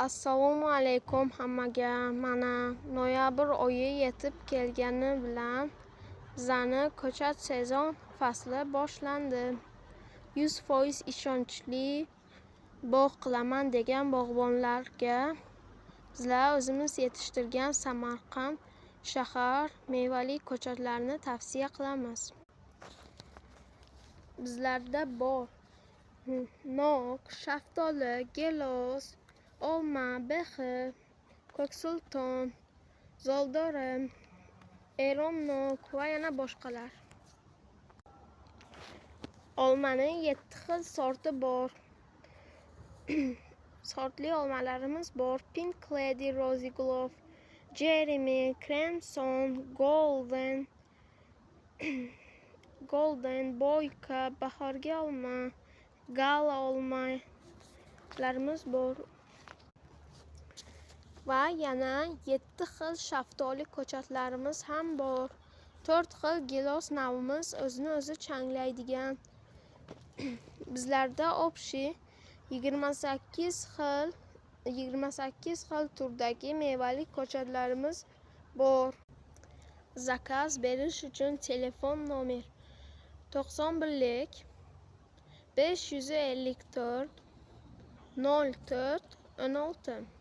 Assalomu alaykum hammaga. Mana noyabr oyi yetib kelgani bilan bizani ko'chat sezon fasli boshlandi. 100% ishonchli bog' qilaman degan bog'bonlarga bizlar o'zimiz yetishtirgan Samarqand shahar mevali ko'chatlarini tavsiya qilamiz. Bizlarda bor nok, shaftoli, gilos, olma, behi, ko'ksulton, zoldori, eron nok va yana boshqalar. Olmaning 7 xil sorti bor. Sortli olmalarimiz bor: Pink Lady, Rosy Glove, Jeremy, Crimson, Golden, Boyka, bahorgi olma, gala olmalarimiz bor. Va yana 7 xil shaftoli ko'chatlarimiz ham bor. 4 xil gilos navimiz o'zini o'zi changlaydigan. Bizlarda общий 28 xil turdagi mevali ko'chatlarimiz bor. Zakaz berish uchun telefon nomer 91 554 04 16.